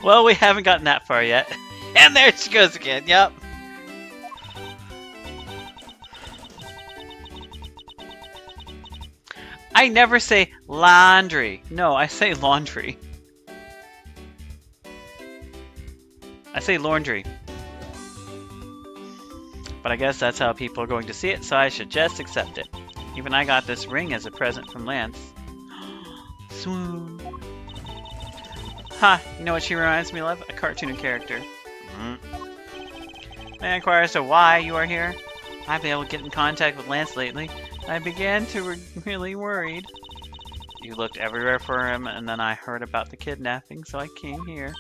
Well, we haven't gotten that far yet. And there she goes again, yep. I never say laundry. No, I say laundry. I say laundry. But I guess that's how people are going to see it, so I should just accept it. Even I got this ring as a present from Lance. Swoon. Ha! You know what she reminds me of? A cartoon character. May I inquire as to why you are here? I've been able to get in contact with Lance lately. I began to really worried. You looked everywhere for him, and then I heard about the kidnapping, so I came here.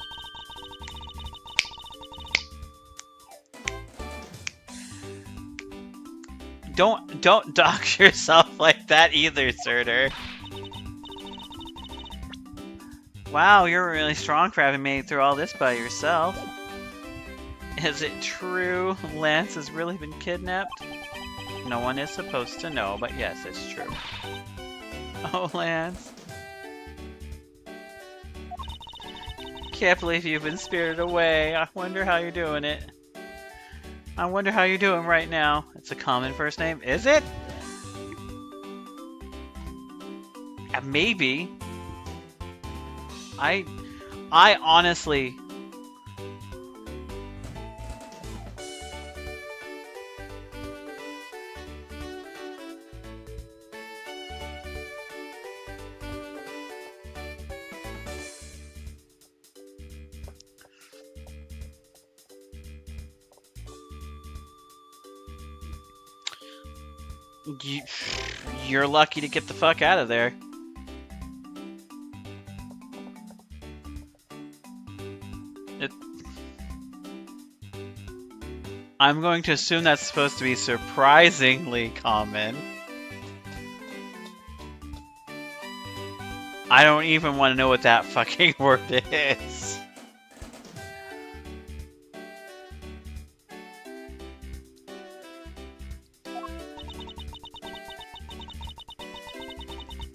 Don't dox yourself like that either, Surtur. Wow, you're really strong for having made it through all this by yourself. Is it true Lance has really been kidnapped? No one is supposed to know, but yes, it's true. Oh, Lance. Can't believe you've been spirited away. I wonder how you're doing it. I wonder how you're doing right now. It's a common first name, is it? Maybe. I honestly... You're lucky to get the fuck out of there. I'm going to assume that's supposed to be surprisingly common. I don't even want to know what that fucking word is.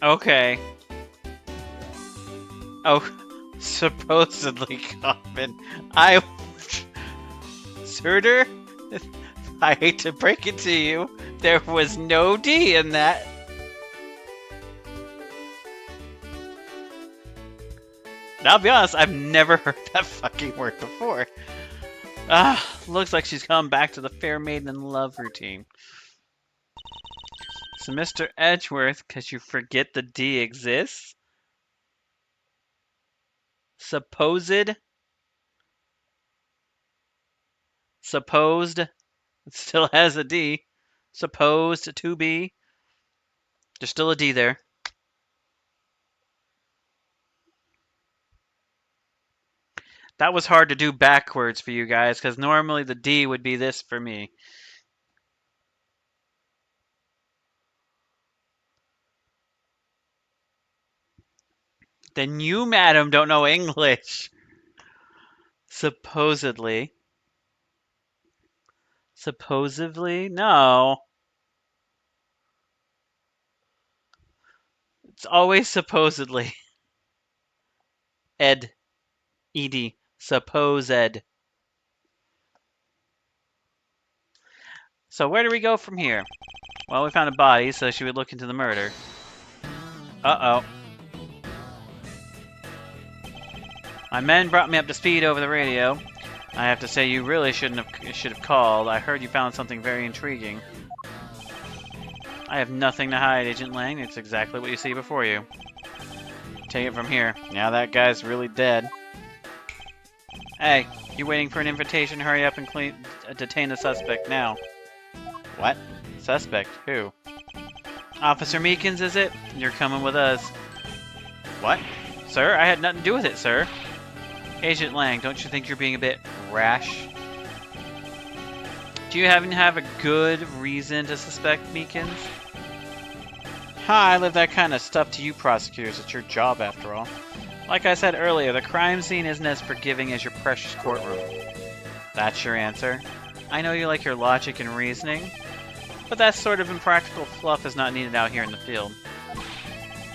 Okay. Oh, supposedly common. Surtur? I hate to break it to you. There was no D in that. Now, I'll be honest, I've never heard that fucking word before. Looks like she's come back to the fair maiden in love routine. So, Mr. Edgeworth, because you forget the D exists? Supposed? It still has a D. Supposed to be. There's still a D there. That was hard to do backwards for you guys, because normally the D would be this for me. Then you, madam, don't know English. Supposedly. Supposedly? No. It's always supposedly. Ed. Ed. Supposed. So where do we go from here? Well, we found a body, so she would look into the murder. Uh-oh. My men brought me up to speed over the radio. I have to say, you really should have called. I heard you found something very intriguing. I have nothing to hide, Agent Lang. It's exactly what you see before you. Take it from here. Now that guy's really dead. Hey, you waiting for an invitation? Hurry up and detain the suspect now. What? Suspect? Who? Officer Meekins, is it? You're coming with us. What? Sir, I had nothing to do with it, sir. Agent Lang, don't you think you're being a bit rash? Do you have a good reason to suspect Meekins? I leave that kind of stuff to you prosecutors. It's your job, after all. Like I said earlier, the crime scene isn't as forgiving as your precious courtroom. That's your answer? I know you like your logic and reasoning, but that sort of impractical fluff is not needed out here in the field.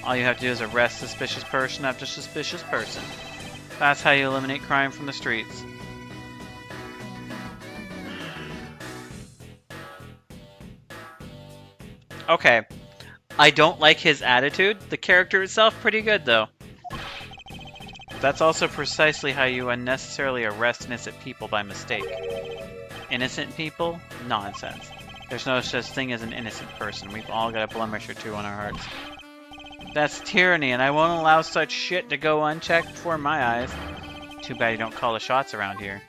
All you have to do is arrest suspicious person after suspicious person. That's how you eliminate crime from the streets. Okay. I don't like his attitude. The character itself, pretty good though. That's also precisely how you unnecessarily arrest innocent people by mistake. Innocent people? Nonsense. There's no such thing as an innocent person. We've all got a blemish or two on our hearts. That's tyranny, and I won't allow such shit to go unchecked before my eyes. Too bad you don't call the shots around here.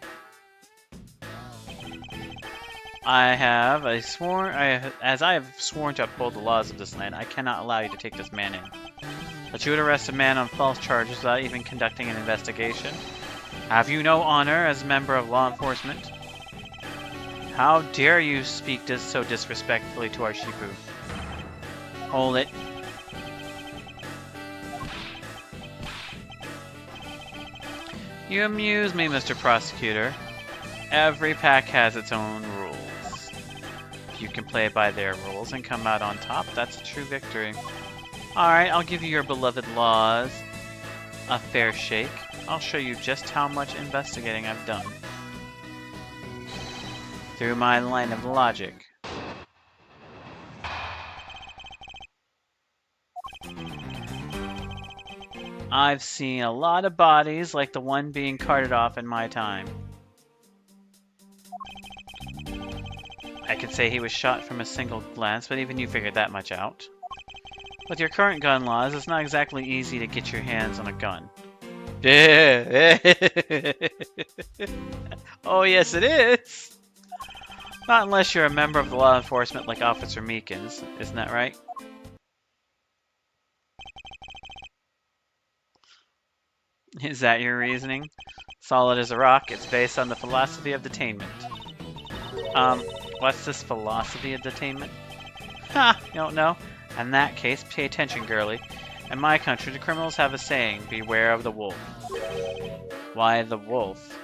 As I have sworn to uphold the laws of this land, I cannot allow you to take this man in. But you would arrest a man on false charges without even conducting an investigation? Have you no honor as a member of law enforcement? How dare you speak so disrespectfully to our Shifu? Hold it. You amuse me, Mr. Prosecutor. Every pack has its own rules. If you can play by their rules and come out on top, that's a true victory. Alright, I'll give you your beloved laws a fair shake. I'll show you just how much investigating I've done. Through my line of logic. I've seen a lot of bodies like the one being carted off in my time. I could say he was shot from a single glance, but even you figured that much out. With your current gun laws, it's not exactly easy to get your hands on a gun. Oh yes it is! Not unless you're a member of the law enforcement like Officer Meekins, isn't that right? Is that your reasoning? Solid as a rock, it's based on the philosophy of detainment. What's this philosophy of detainment? Ha! You don't know? In that case, pay attention, girlie. In my country, the criminals have a saying, beware of the wolf. Why the wolf?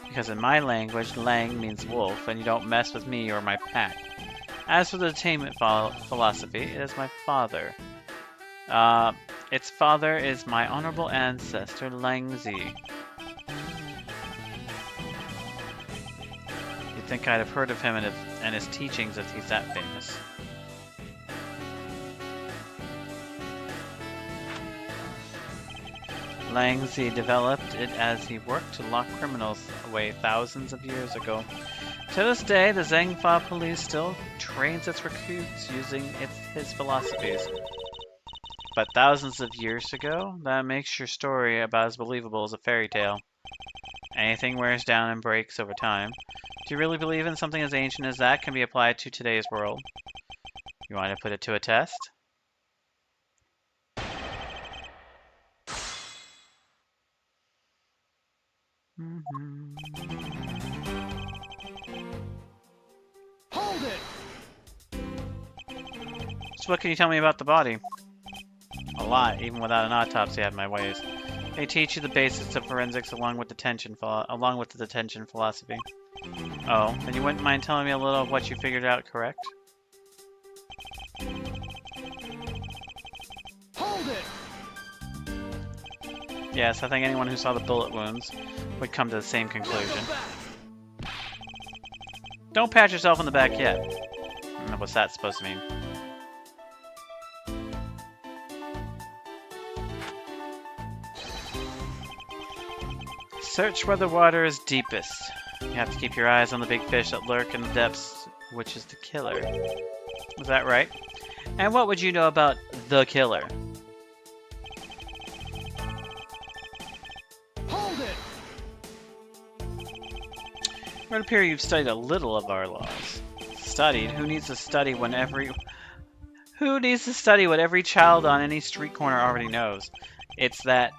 Because in my language, lang means wolf, and you don't mess with me or my pack. As for the detainment philosophy, it is my father. Its father is my honorable ancestor, Langzi. You'd think I'd have heard of him and his teachings if he's that famous. Langzi developed it as he worked to lock criminals away thousands of years ago. To this day, the Zhengfa police still trains its recruits using his philosophies. But thousands of years ago, that makes your story about as believable as a fairy tale. Anything wears down and breaks over time. Do you really believe in something as ancient as that can be applied to today's world? You want to put it to a test? Hold it! So what can you tell me about the body? A lot, even without an autopsy, I have my ways. They teach you the basics of forensics along with the detention philosophy. Oh, then you wouldn't mind telling me a little of what you figured out, correct? Hold it! Yes, I think anyone who saw the bullet wounds would come to the same conclusion. Don't pat yourself on the back yet. What's that supposed to mean? Search where the water is deepest. You have to keep your eyes on the big fish that lurk in the depths, which is the killer. Is that right? And what would you know about the killer? Hold it! It would appear you've studied a little of our laws. Studied? Who needs to study what every child on any street corner already knows? It's that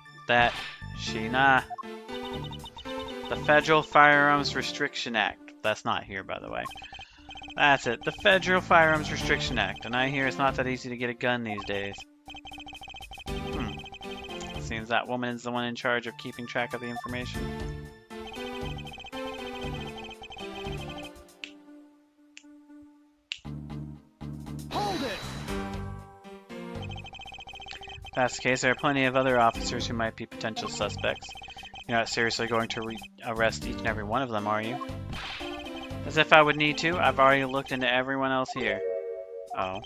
Shina. The Federal Firearms Restriction Act. That's not here, by the way. That's it. The Federal Firearms Restriction Act. And I hear it's not that easy to get a gun these days. Seems that woman is the one in charge of keeping track of the information. that's the case, there are plenty of other officers who might be potential suspects. You're not seriously going to arrest each and every one of them, are you? As if I would need to. I've already looked into everyone else here. Oh.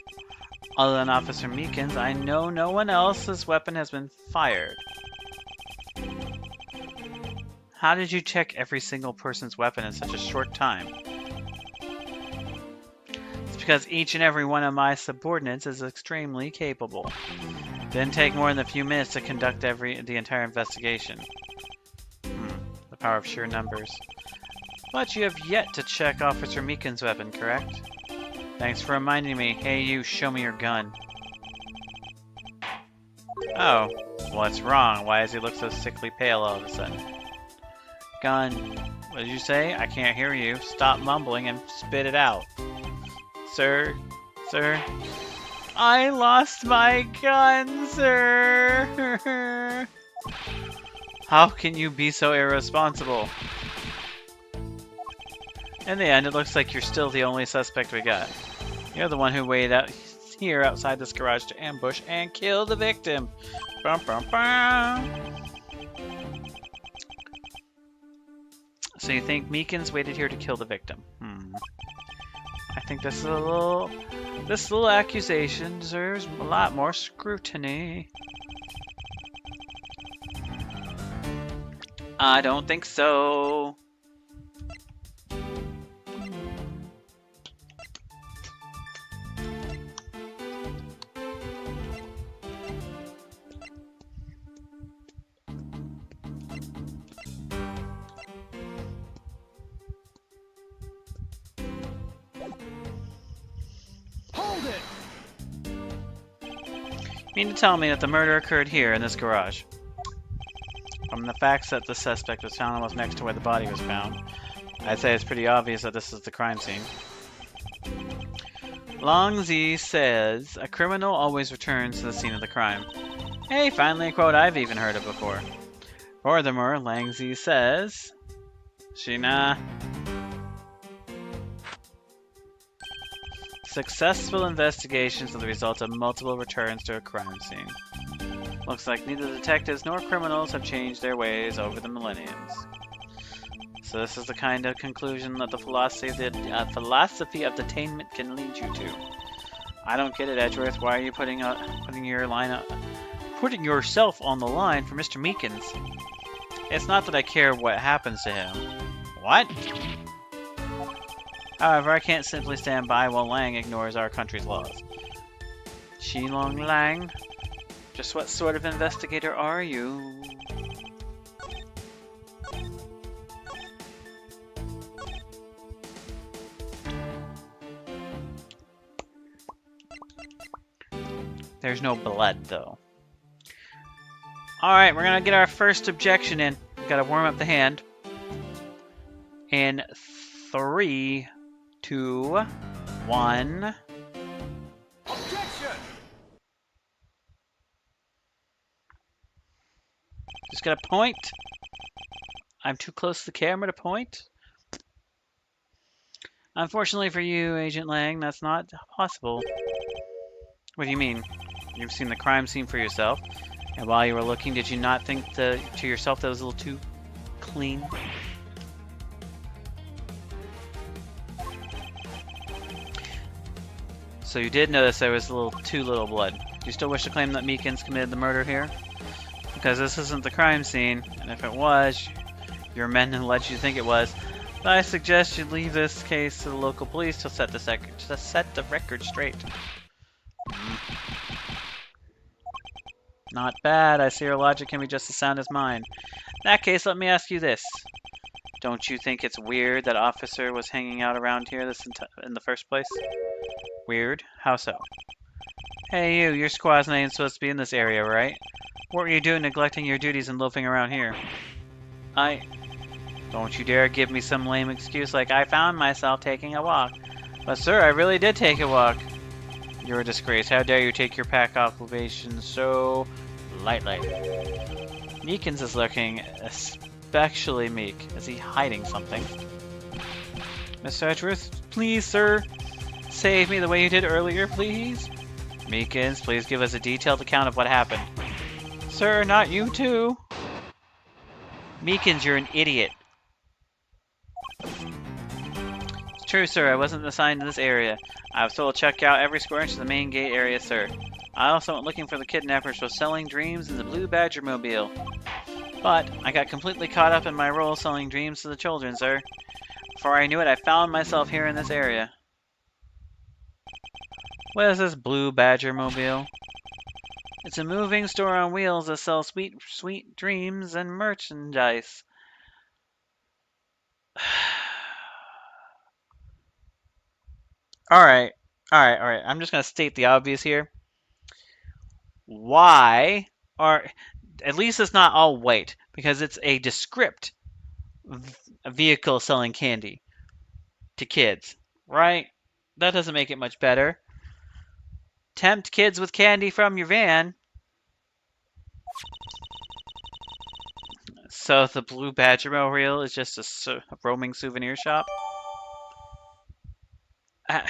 Other than Officer Meekins, I know no one else's weapon has been fired. How did you check every single person's weapon in such a short time? It's because each and every one of my subordinates is extremely capable. Didn't take more than a few minutes to conduct the entire investigation. The power of sheer numbers. But you have yet to check Officer Meekins' weapon, correct? Thanks for reminding me. Hey you, show me your gun. Oh, what's wrong? Why does he look so sickly pale all of a sudden? Gun. What did you say? I can't hear you. Stop mumbling and spit it out. Sir? Sir? I lost my gun, sir! How can you be so irresponsible? In the end, it looks like you're still the only suspect we got. You're the one who waited out here outside this garage to ambush and kill the victim. Bum, bum, bum. So you think Meekins waited here to kill the victim? I think this little accusation deserves a lot more scrutiny. I don't think so. Hold it! You mean to tell me that the murder occurred here in this garage? From the facts that the suspect was found almost next to where the body was found, I'd say it's pretty obvious that this is the crime scene. Longzi says, a criminal always returns to the scene of the crime. Hey, finally a quote I've even heard of before. Furthermore, Langzi says, Shina. Successful investigations are the result of multiple returns to a crime scene. Looks like neither detectives nor criminals have changed their ways over the millenniums. So this is the kind of conclusion that the philosophy of detainment can lead you to. I don't get it, Edgeworth. Why are you putting yourself on the line for Mr. Meekins? It's not that I care what happens to him. What? However, I can't simply stand by while Lang ignores our country's laws. Shilong Lang? Just what sort of investigator are you? There's no blood, though. Alright, we're gonna get our first objection in. We've gotta warm up the hand. In 3, 2, 1. Objection! Just gotta point. I'm too close to the camera to point. Unfortunately for you, Agent Lang, that's not possible. What do you mean? You've seen the crime scene for yourself, and while you were looking, did you not think to yourself that was a little too clean? So you did notice there was too little blood. Do you still wish to claim that Meekins committed the murder here? Because this isn't the crime scene, and if it was, your men led you to think it was. But I suggest you leave this case to the local police to set the record straight. Not bad. I see your logic can be just as sound as mine. In that case, let me ask you this. Don't you think it's weird that officer was hanging out around here in the first place? Weird? How so? Hey you, your squad's not even supposed to be in this area, right? What were you doing neglecting your duties and loafing around here? Don't you dare give me some lame excuse like I found myself taking a walk. But sir, I really did take a walk. You're a disgrace. How dare you take your pack observations so lightly? Meekins is looking especially meek. Is he hiding something? Mr. Edgeworth, please, sir. Save me the way you did earlier, please. Meekins, please give us a detailed account of what happened. Sir, not you too. Meekins, you're an idiot. It's true, sir. I wasn't assigned to this area. I was told to check out every square inch of the main gate area, sir. I also went looking for the kidnappers for selling dreams in the Blue Badger Mobile. But I got completely caught up in my role selling dreams to the children, sir. Before I knew it, I found myself here in this area. What is this Blue Badger Mobile? It's a moving store on wheels that sells sweet, sweet dreams and merchandise. Alright, alright. I'm just going to state the obvious here. Why are... At least it's not all white, because it's a descript vehicle selling candy to kids, right? That doesn't make it much better. Tempt kids with candy from your van. So the Blue Badger Mobile is just a roaming souvenir shop? I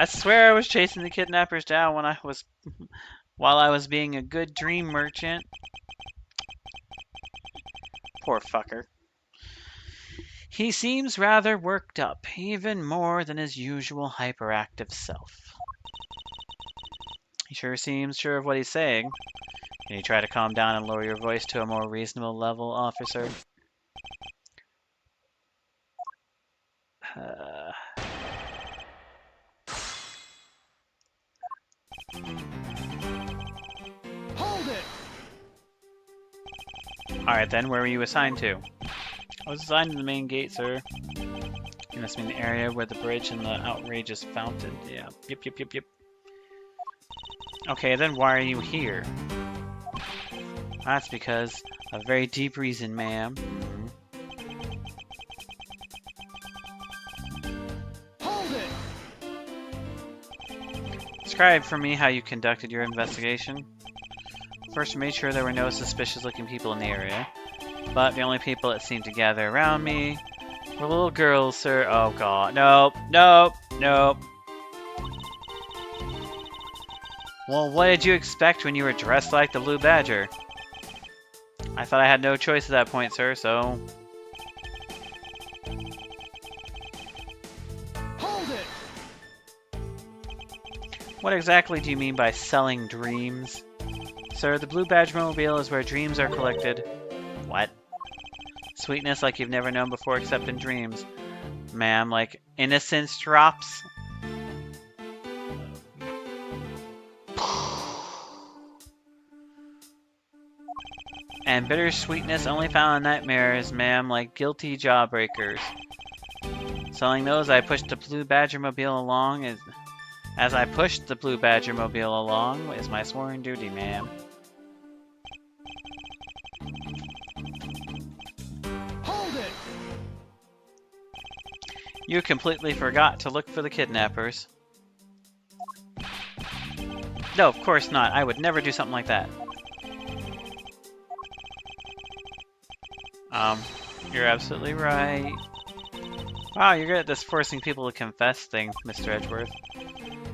swear I was chasing the kidnappers down while I was being a good dream merchant. Poor fucker. He seems rather worked up, even more than his usual hyperactive self. He sure seems sure of what he's saying. Can you try to calm down and lower your voice to a more reasonable level, officer? Hold it! Alright then, where were you assigned to? I was assigned to the main gate, sir. You must mean the area where the bridge and the outrageous fountain. Yeah. Yep. Okay, then why are you here? That's because of a very deep reason, ma'am. Hold it! Describe for me how you conducted your investigation. First, we made sure there were no suspicious-looking people in the area. But the only people that seemed to gather around me were little girls, sir. Oh god. Nope. Well, what did you expect when you were dressed like the Blue Badger? I thought I had no choice at that point, sir, so... Hold it! What exactly do you mean by selling dreams? Sir, the Blue Badge Mobile is where dreams are collected. What? Sweetness like you've never known before except in dreams. Ma'am, like innocence drops? And bitter sweetness only found in nightmares, ma'am, like guilty jawbreakers. Selling those, I pushed the Blue Badger Mobile along as I pushed the Blue Badger Mobile along is my sworn duty, ma'am. Hold it! You completely forgot to look for the kidnappers. No, of course not. I would never do something like that. You're absolutely right. Wow, you're good at this forcing people to confess thing, Mr. Edgeworth.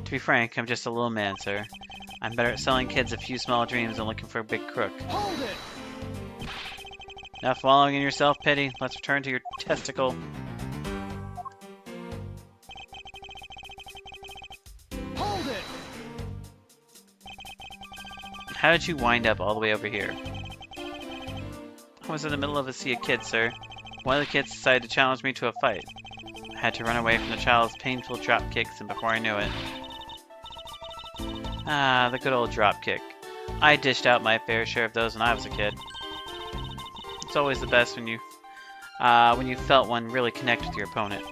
To be frank, I'm just a little man, sir. I'm better at selling kids a few small dreams than looking for a big crook. Hold it! Enough wallowing in your self-pity. Let's return to your testicle. Hold it! How did you wind up all the way over here? I was in the middle of a sea of kids, sir. One of the kids decided to challenge me to a fight. I had to run away from the child's painful drop kicks, and before I knew it... Ah, the good old drop kick. I dished out my fair share of those when I was a kid. It's always the best when you felt one really connect with your opponent.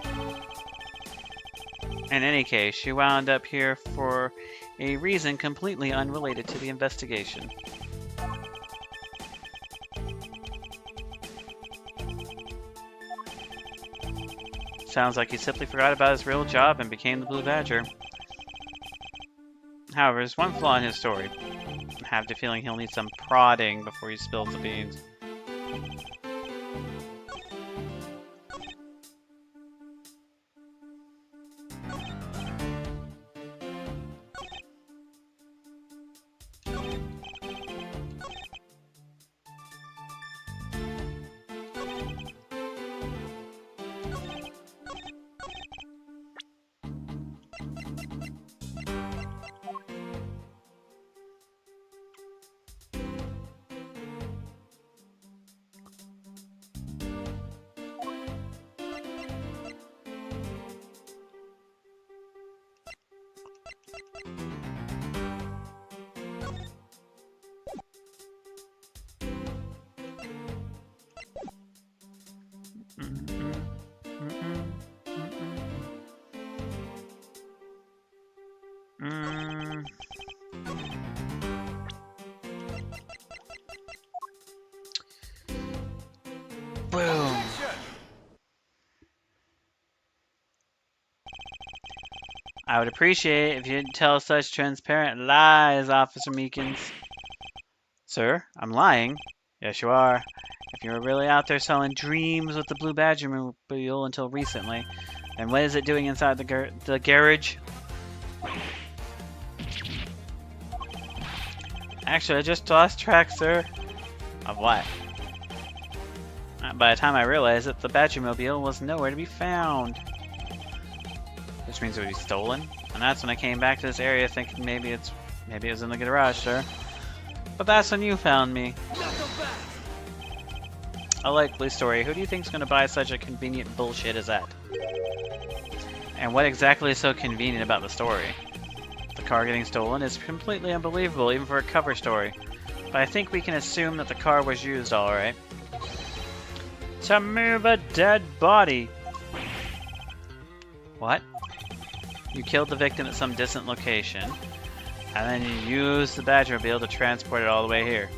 In any case, you wound up here for a reason completely unrelated to the investigation. Sounds like he simply forgot about his real job and became the Blue Badger. However, there's one flaw in his story. I have the feeling he'll need some prodding before he spills the beans. Mm. Boom. I would appreciate it if you didn't tell such transparent lies, Officer Meekins. Sir, I'm lying. Yes, you are. If you were really out there selling dreams with the Blue Badger mobile until recently, then what is it doing inside the garage? Actually, I just lost track, sir. Of what? By the time I realized that the Badgermobile was nowhere to be found. Which means it would be stolen. And that's when I came back to this area thinking maybe it was in the garage, sir. But that's when you found me. A likely story. Who do you think's gonna buy such a convenient bullshit as that? And what exactly is so convenient about the story? The car getting stolen is completely unbelievable, even for a cover story. But I think we can assume that the car was used alright. To move a dead body! What? You killed the victim at some distant location, and then you used the Badgermobile to transport it all the way here.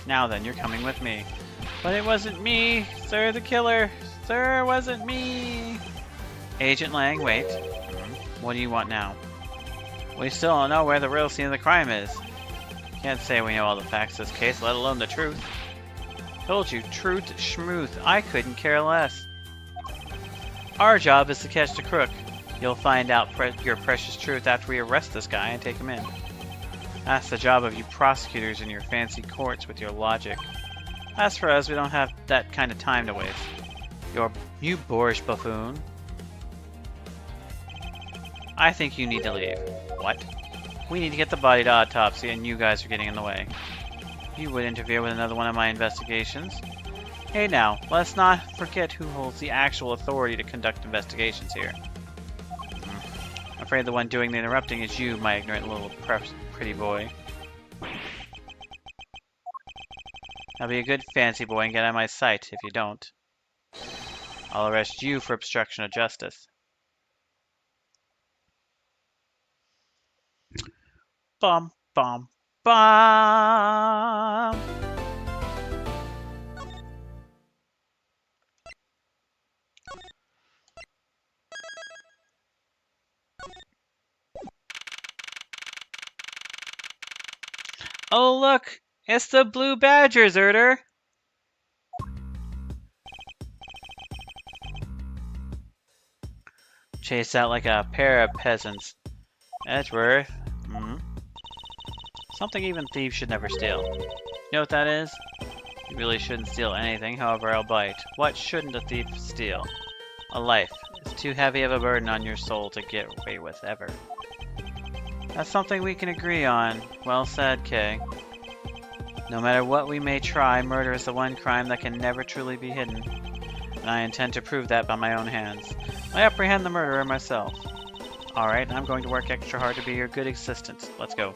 Now then, you're coming with me. But it wasn't me, sir the killer! Sir, it wasn't me! Agent Lang, wait. What do you want now? We still don't know where the real scene of the crime is. Can't say we know all the facts of this case, let alone the truth. Told you, truth schmooth. I couldn't care less. Our job is to catch the crook. You'll find out your precious truth after we arrest this guy and take him in. That's the job of you prosecutors in your fancy courts with your logic. As for us, we don't have that kind of time to waste. You boorish buffoon. I think you need to leave. What? We need to get the body to autopsy and you guys are getting in the way. You would interfere with another one of my investigations. Hey now, let's not forget who holds the actual authority to conduct investigations here. I'm afraid the one doing the interrupting is you, my ignorant little pretty boy. Now be a good fancy boy and get out of my sight. If you don't, I'll arrest you for obstruction of justice. Bum, bum, bum! Oh look! It's the Blue Badgers, Erder! Chased out like a pair of peasants. Edgeworth. Something even thieves should never steal. You know what that is? You really shouldn't steal anything, however I'll bite. What shouldn't a thief steal? A life. It's too heavy of a burden on your soul to get away with ever. That's something we can agree on. Well said, Kay. No matter what we may try, murder is the one crime that can never truly be hidden. And I intend to prove that by my own hands. I apprehend the murderer myself. Alright, I'm going to work extra hard to be your good assistant. Let's go.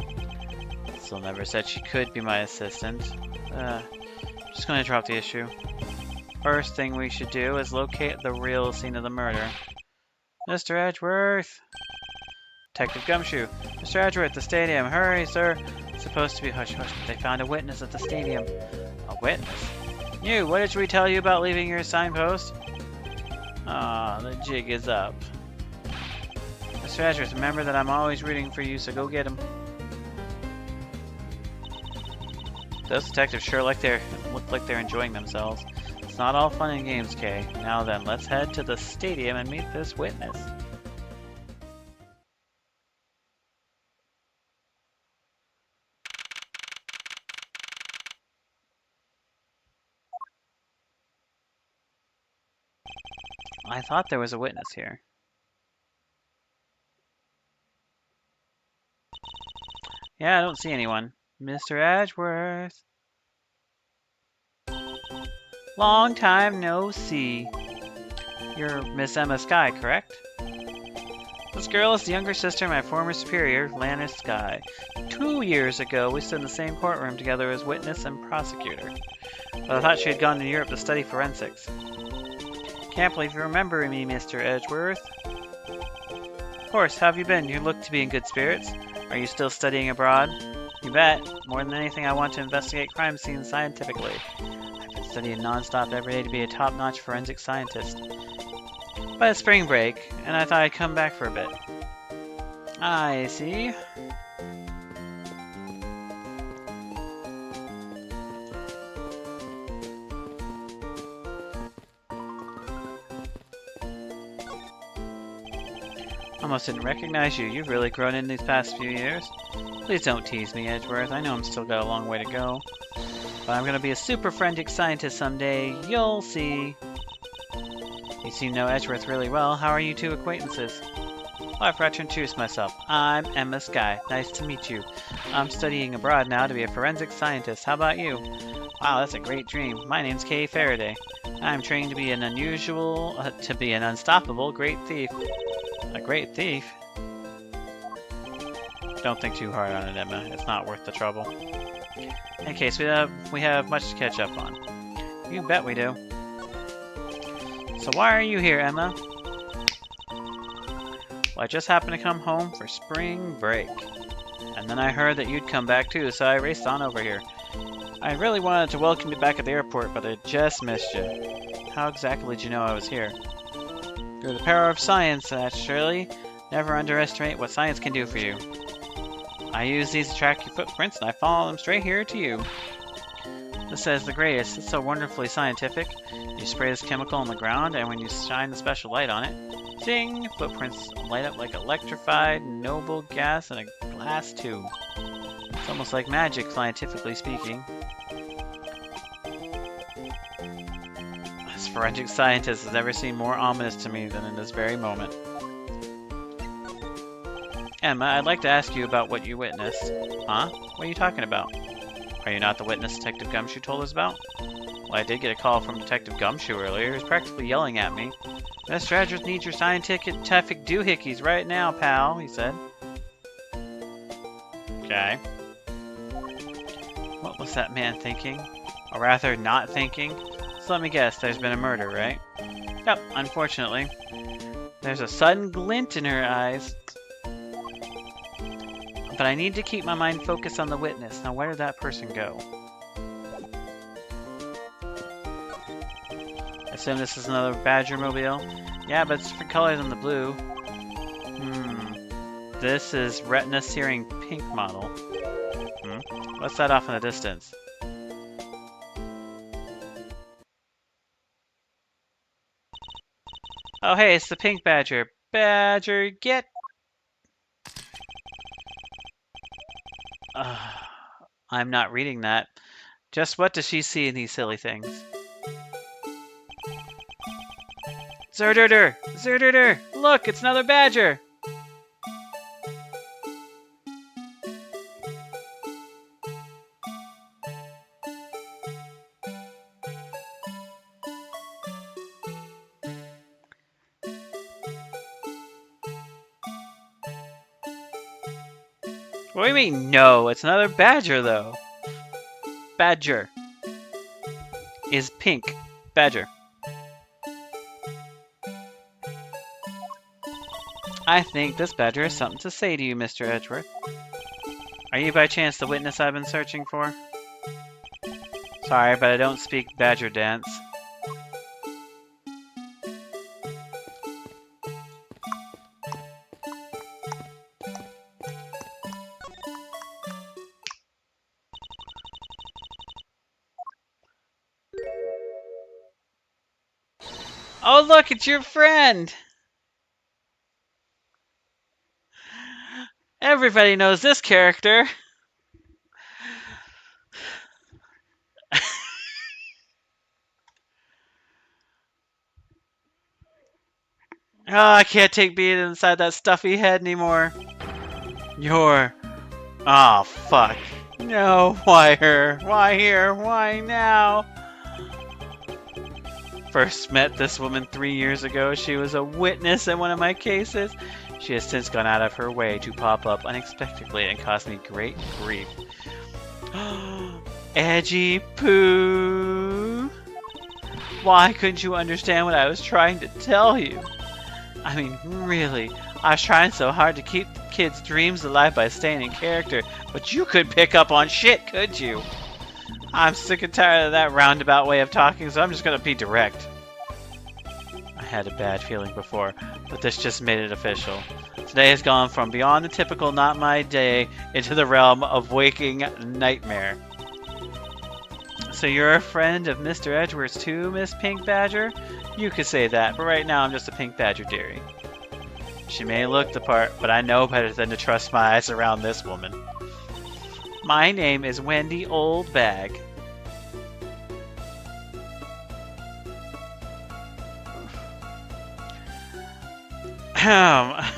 Still never said she could be my assistant. Just gonna drop the issue. First thing we should do is locate the real scene of the murder. Mr. Edgeworth! Detective Gumshoe. Mr. Edgeworth, the stadium. Hurry, sir. It's supposed to be hush-hush, but they found a witness at the stadium. A witness? You, what did we tell you about leaving your signpost? Ah, the jig is up. Mr. Edgeworth, remember that I'm always rooting for you, so go get him. Those detectives sure look like they're enjoying themselves. It's not all fun and games, Kay. Now then, let's head to the stadium and meet this witness. I thought there was a witness here. Yeah, I don't see anyone. Mr. Edgeworth. Long time no see. You're Miss Emma Skye, correct? This girl is the younger sister of my former superior, Lana Skye. 2 years ago, we stood in the same courtroom together as witness and prosecutor. But I thought she had gone to Europe to study forensics. Can't believe you remember me, Mr. Edgeworth. course. How have you been? You look to be in good spirits. Are you still studying abroad? You bet. More than anything, I want to investigate crime scenes scientifically. I've been studying non-stop every day to be a top-notch forensic scientist. But it's spring break, and I thought I'd come back for a bit. I see. Almost didn't recognize you. You've really grown in these past few years. Please don't tease me, Edgeworth. I know I'm still got a long way to go. But I'm gonna be a super forensic scientist someday. You'll see. You seem to know Edgeworth really well. How are you two acquaintances? Oh, I forgot to introduce myself. I'm Emma Sky. Nice to meet you. I'm studying abroad now to be a forensic scientist. How about you? Wow, that's a great dream. My name's Kay Faraday. I'm trained to be an unstoppable great thief. A great thief? Don't think too hard on it, Emma. It's not worth the trouble. In case we have much to catch up on. You bet we do. So why are you here, Emma? Well, I just happened to come home for spring break. And then I heard that you'd come back too, so I raced on over here. I really wanted to welcome you back at the airport, but I just missed you. How exactly did you know I was here? Through the power of science, naturally. Never underestimate what science can do for you. I use these to track your footprints, and I follow them straight here to you. This says the greatest. It's so wonderfully scientific. You spray this chemical on the ground, and when you shine the special light on it, ding! Footprints light up like electrified, noble gas in a glass tube. It's almost like magic, scientifically speaking. This forensic scientist has never seemed more ominous to me than in this very moment. Emma, I'd like to ask you about what you witnessed. Huh? What are you talking about? Are you not the witness Detective Gumshoe told us about? Well, I did get a call from Detective Gumshoe earlier. He was practically yelling at me. Mr. Edgeworth needs your scientific doohickeys right now, pal, he said. Okay. What was that man thinking? Or rather, not thinking? So let me guess, there's been a murder, right? Yep, unfortunately. There's a sudden glint in her eyes. But I need to keep my mind focused on the witness. Now, where did that person go? Assume this is another Badger mobile. Yeah, but it's different colors than the blue. This is Retina Searing Pink model. What's that off in the distance? Oh, hey, it's the Pink Badger. Badger, get... I'm not reading that. Just what does she see in these silly things? Zerderder! Zerderder! Look, it's another badger! What do you mean, no? It's another badger, though. Badger is pink. Badger. I think this badger has something to say to you, Mr. Edgeworth. Are you by chance the witness I've been searching for? Sorry, but I don't speak badger dance. Oh, look, it's your friend! Everybody knows this character. Oh, I can't take being inside that stuffy head anymore. Oh, fuck. No, why her? Why here? Why now? First met this woman 3 years ago. She was a witness in one of my cases. She has since gone out of her way to pop up unexpectedly and cause me great grief. Edgy poo! Why couldn't you understand what I was trying to tell you? I mean, really, I was trying so hard to keep kids' dreams alive by staying in character, but you could pick up on shit, could you? I'm sick and tired of that roundabout way of talking, so I'm just gonna be direct. I had a bad feeling before, but this just made it official. Today has gone from beyond the typical not my day into the realm of waking nightmare. So you're a friend of Mr. Edgeworth's too, Miss Pink Badger? You could say that, but right now I'm just a Pink Badger dearie. She may look the part, but I know better than to trust my eyes around this woman. My name is Wendy Oldbag. I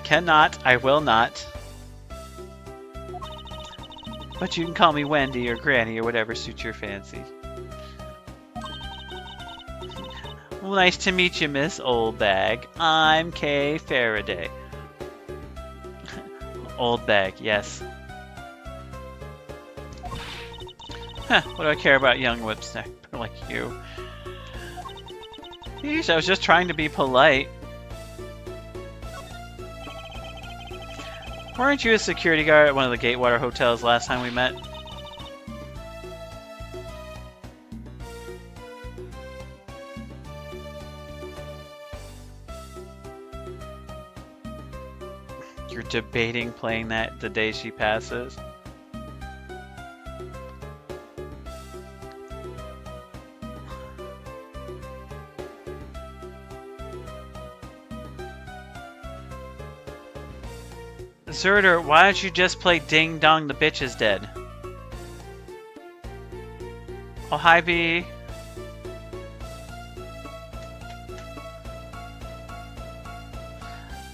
cannot, I will not. But you can call me Wendy or Granny or whatever suits your fancy. Well, nice to meet you, Miss Oldbag. I'm Kay Faraday. Oldbag, yes. Huh, what do I care about young whipsnapper like you? Yeesh, I was just trying to be polite. Weren't you a security guard at one of the Gatewater hotels last time we met? You're debating playing that the day she passes? Zerder, why don't you just play Ding Dong the Bitch is Dead? Oh, hi, B.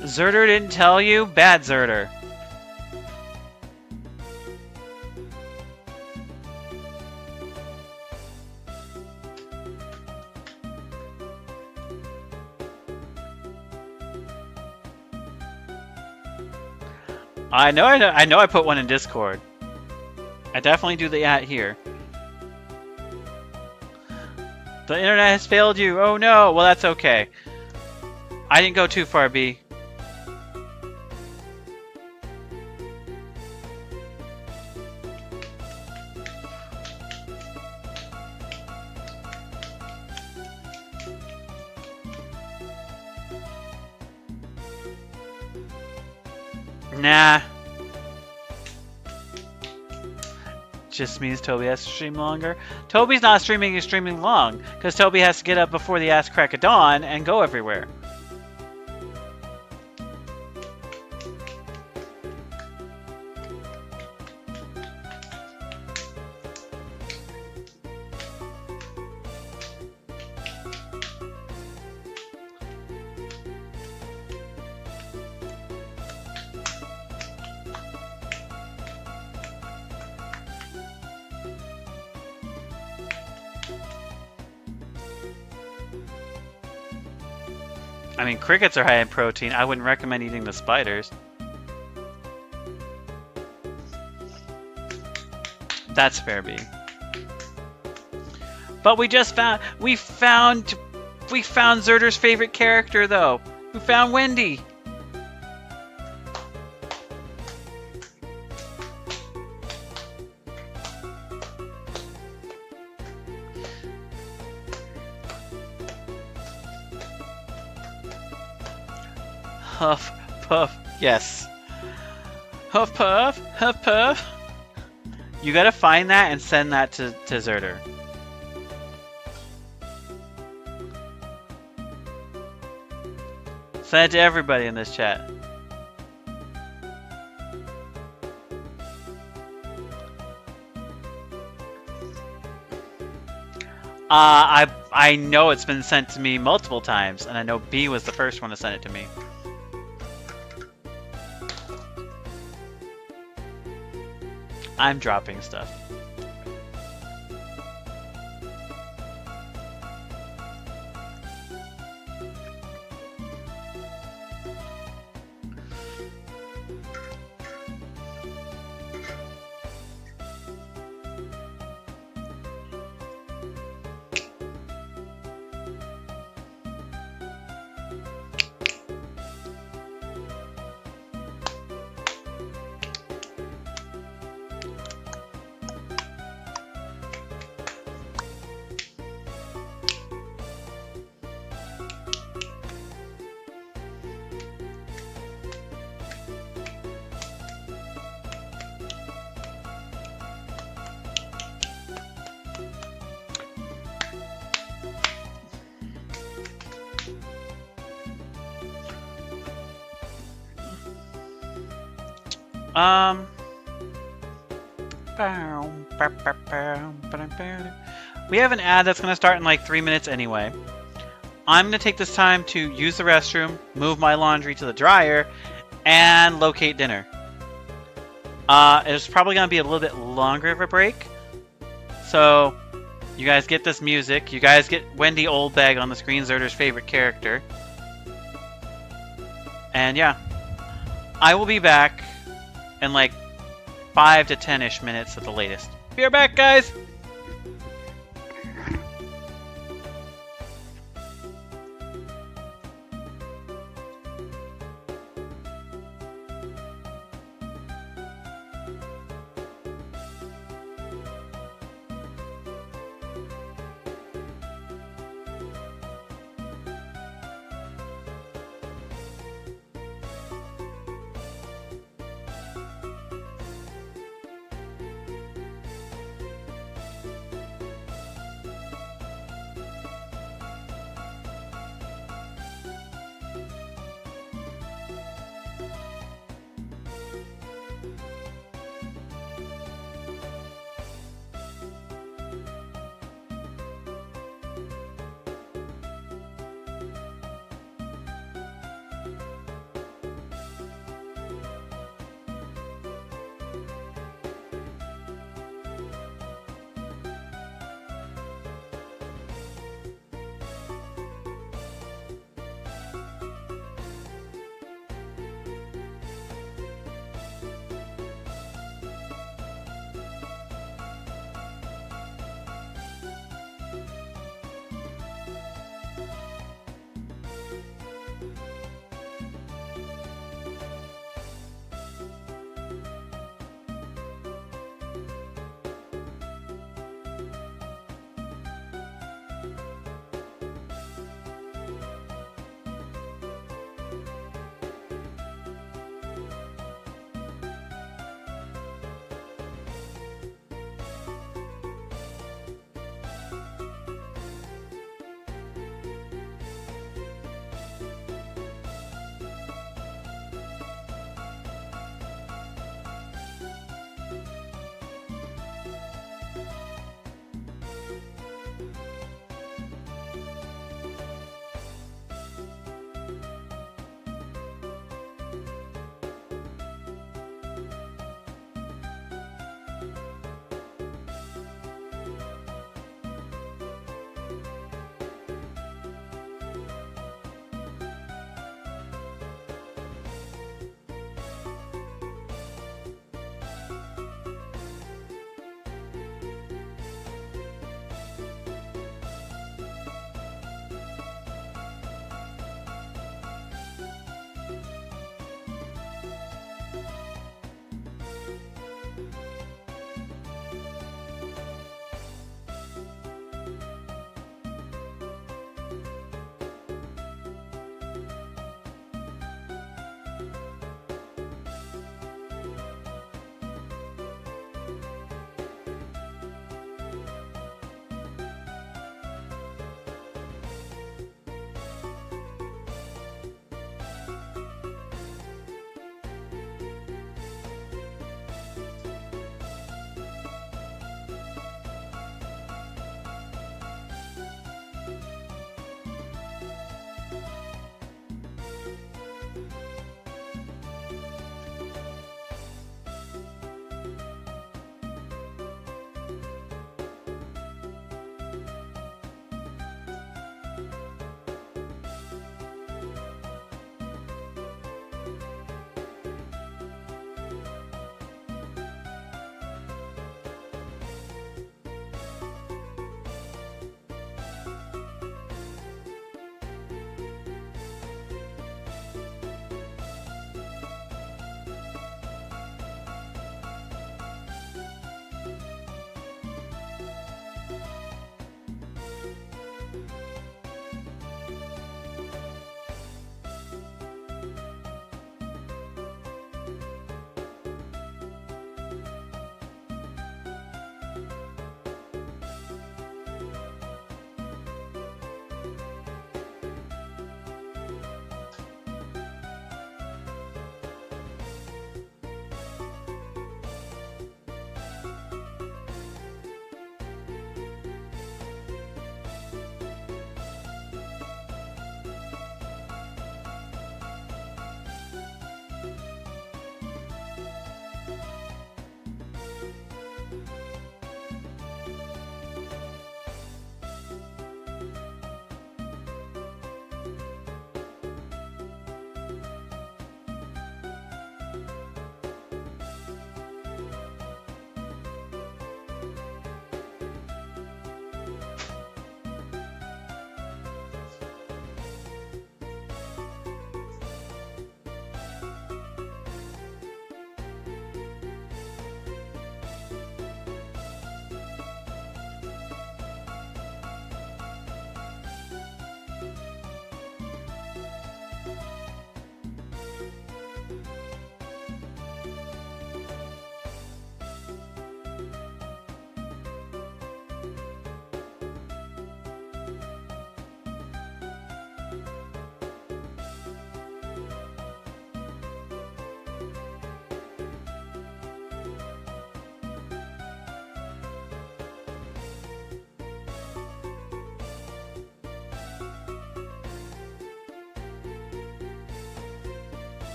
Zerder didn't tell you? Bad Zerder. I know I put one in Discord. I definitely do that here. The internet has failed you. Oh no. Well, that's okay. I didn't go too far, B. Nah. Just means Toby has to stream longer. Toby's not streaming, he's streaming long. Because Toby has to get up before the ass crack of dawn and go everywhere. I mean, crickets are high in protein. I wouldn't recommend eating the spiders. That's fair, B. But we found Zerder's favorite character, though. We found Wendy. Huff, puff, yes. Huff, puff, huff, puff. You gotta find that and send that to Zerder. Send it to everybody in this chat. I know it's been sent to me multiple times, and I know B was the first one to send it to me. I'm dropping stuff. Um. We have an ad that's going to start in like 3 minutes anyway. I'm going to take this time to use the restroom, move my laundry to the dryer, and locate dinner. It's probably going to be a little bit longer of a break. So, you guys get this music. You guys get Wendy Oldbag on the screen, Zerder's favorite character. And yeah, I will be back in like 5 to 10-ish minutes at the latest. Be right back, guys!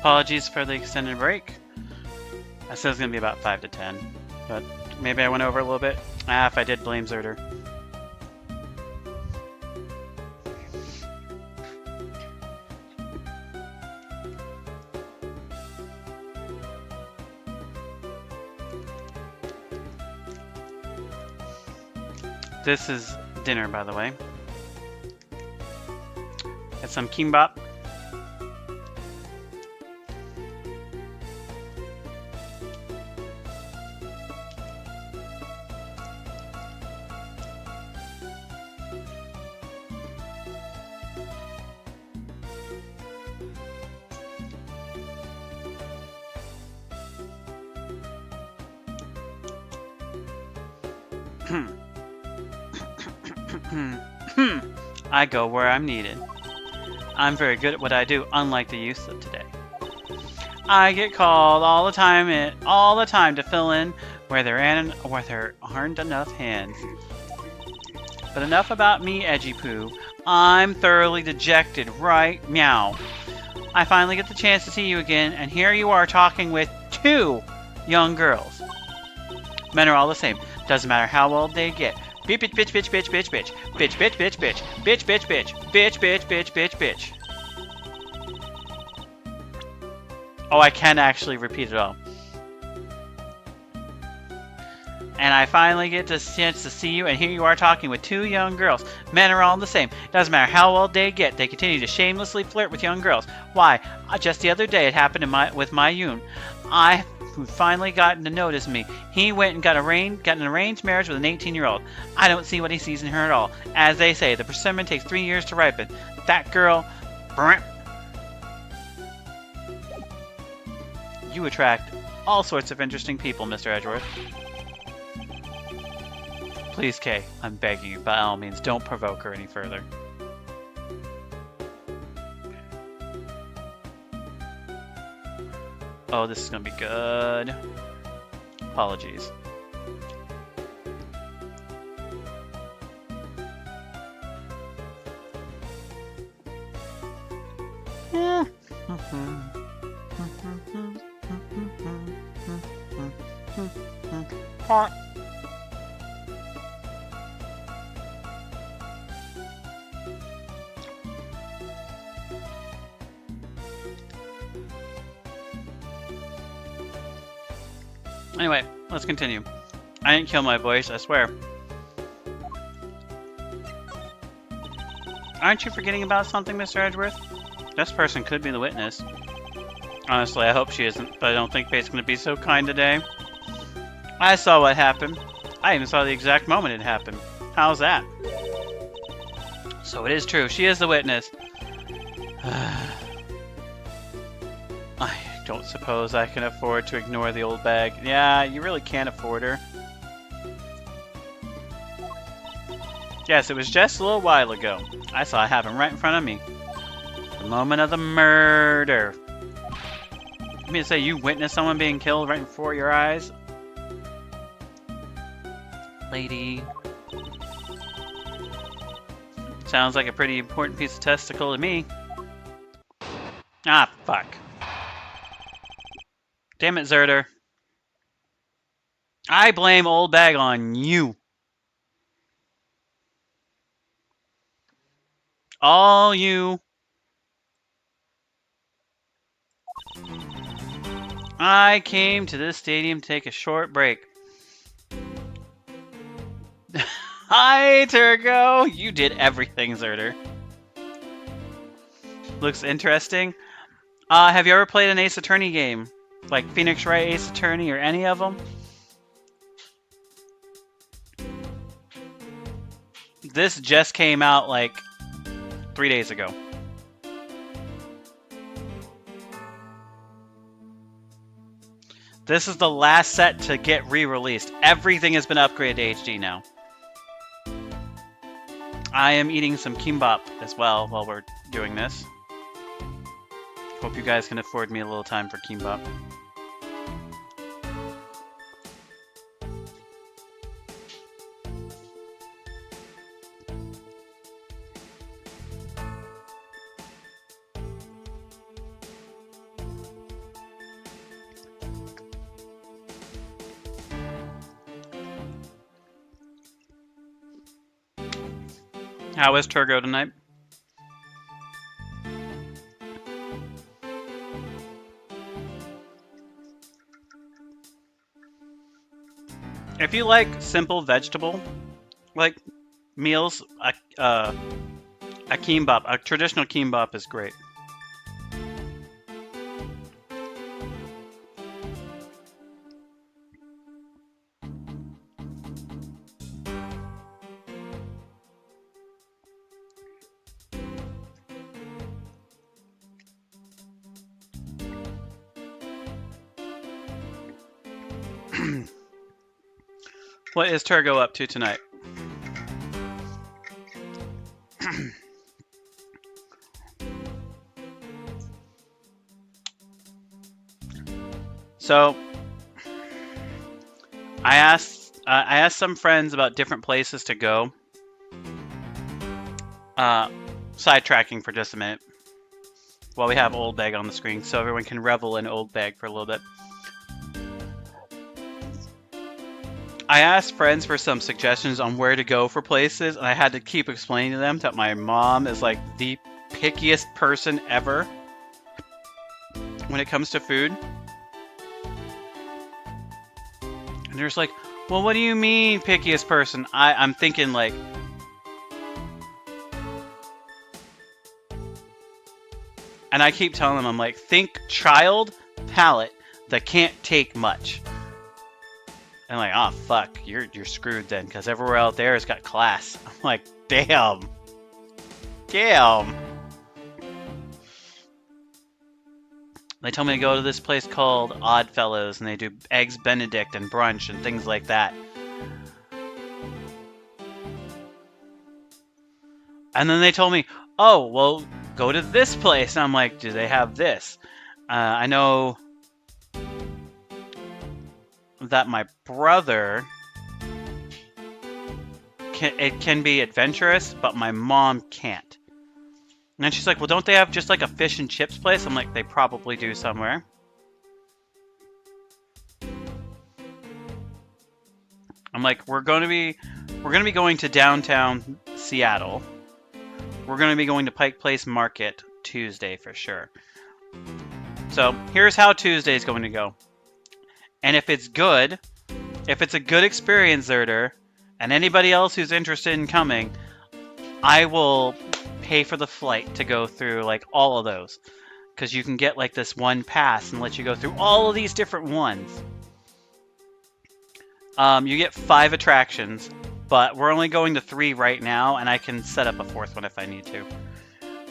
Apologies for the extended break. I said it was going to be about 5 to 10, but maybe I went over a little bit. If I did, blame Zerder. This is dinner, by the way. Got some kimbap. I go where I'm needed. I'm very good at what I do, unlike the youth of today. I get called all the time to fill in where there aren't enough hands. But enough about me, Edgy Poo. I'm thoroughly dejected, right? Meow. I finally get the chance to see you again, and here you are talking with 2 young girls. Men are all the same. Doesn't matter how old they get. Bitch, bitch, bitch, bitch, bitch, bitch, bitch, bitch, bitch, bitch, bitch, bitch, bitch, bitch, bitch, bitch, bitch, bitch. Oh, I can actually repeat it all. And I finally get the chance to see you, and here you are talking with 2 young girls. Men are all the same. Doesn't matter how old they get, they continue to shamelessly flirt with young girls. Why? Just the other day it happened with my Yoon. Who finally gotten to notice me. He went and got an arranged marriage with an 18-year-old. I don't see what he sees in her at all. As they say, the persimmon takes 3 years to ripen. That girl... You attract all sorts of interesting people, Mr. Edgeworth. Please, Kay, I'm begging you, by all means, don't provoke her any further. Oh, this is gonna be good. Apologies. Anyway, let's continue. I didn't kill my voice, I swear. Aren't you forgetting about something, Mr. Edgeworth? This person could be the witness. Honestly, I hope she isn't, but I don't think Fate's going to be so kind today. I saw what happened. I even saw the exact moment it happened. How's that? So it is true, she is the witness. I don't suppose I can afford to ignore the old bag. Yeah, you really can't afford her. Yes, it was just a little while ago. I saw it happen right in front of me. The moment of the murder. You mean to say you witnessed someone being killed right before your eyes? Lady. Sounds like a pretty important piece of testicle to me. Ah, fuck. Damn it, Zerder. I blame old bag on you. All you. I came to this stadium to take a short break. Hi, Turgo! You did everything, Zerder. Looks interesting. Have you ever played an Ace Attorney game? Like Phoenix Wright Ace Attorney or any of them? This just came out like 3 days ago. This is the last set to get re-released. Everything has been upgraded to HD now. I am eating some kimbap as well while we're doing this. Hope you guys can afford me a little time for kimbap. How is Turgo tonight? If you like simple vegetable like meals, a kimbap, a traditional kimbap is great. What is Turgo up to tonight? So, I asked some friends about different places to go. Sidetracking for just a minute, while we have Old Bag on the screen, so everyone can revel in Old Bag for a little bit. I asked friends for some suggestions on where to go for places, and I had to keep explaining to them that my mom is like the pickiest person ever when it comes to food. And they're just like, well, what do you mean pickiest person? I'm thinking like, and I keep telling them, I'm like, think child palate that can't take much. And like, oh fuck, you're screwed then, because everywhere out there has got class. I'm like, damn. They told me to go to this place called Oddfellows, and they do Eggs Benedict and brunch and things like that. And then they told me, oh, well, go to this place. And I'm like, do they have this? I know that my brother, it can be adventurous, but my mom can't. And then she's like, well, don't they have just like a fish and chips place? I'm like, they probably do somewhere. I'm like, we're gonna be going to downtown Seattle. We're gonna be going to Pike Place Market Tuesday for sure. So here's how Tuesday is going to go. And if it's good, if it's a good experience, Zerder, and anybody else who's interested in coming, I will pay for the flight to go through like all of those. Because you can get like this one pass and let you go through all of these different ones. You get 5 attractions, but we're only going to 3 right now, and I can set up a 4th one if I need to.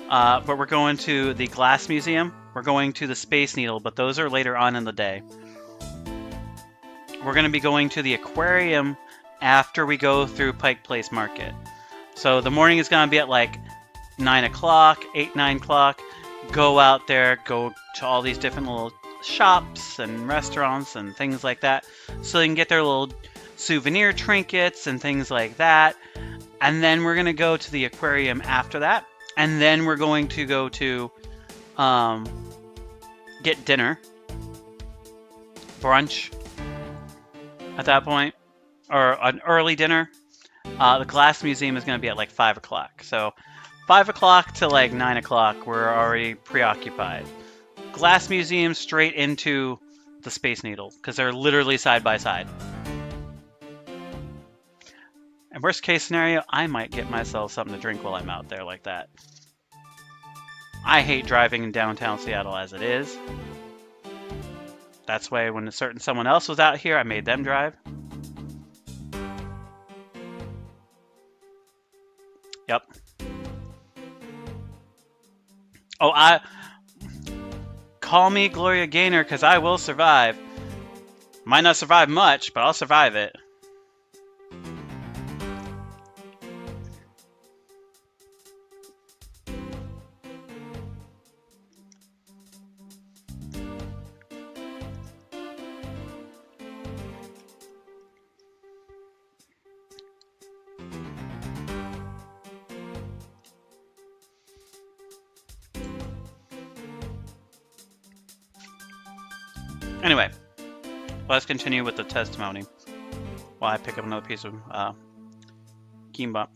But we're going to the Glass Museum. We're going to the Space Needle, but those are later on in the day. We're going to be going to the aquarium after we go through Pike Place Market. So the morning is going to be at like 9 o'clock, 9 o'clock. Go out there, go to all these different little shops and restaurants and things like that. So they can get their little souvenir trinkets and things like that. And then we're going to go to the aquarium after that. And then we're going to go to get dinner. Brunch. At that point, or an early dinner. The Glass Museum is going to be at like 5 o'clock. So 5 o'clock to like 9 o'clock, we're already preoccupied. Glass Museum straight into the Space Needle, because they're literally side by side. And worst case scenario, I might get myself something to drink while I'm out there like that. I hate driving in downtown Seattle as it is. That's why when someone else was out here, I made them drive. Yep. Oh, call me Gloria Gaynor, because I will survive. Might not survive much, but I'll survive it. Anyway, let's continue with the testimony while I pick up another piece of kimbap.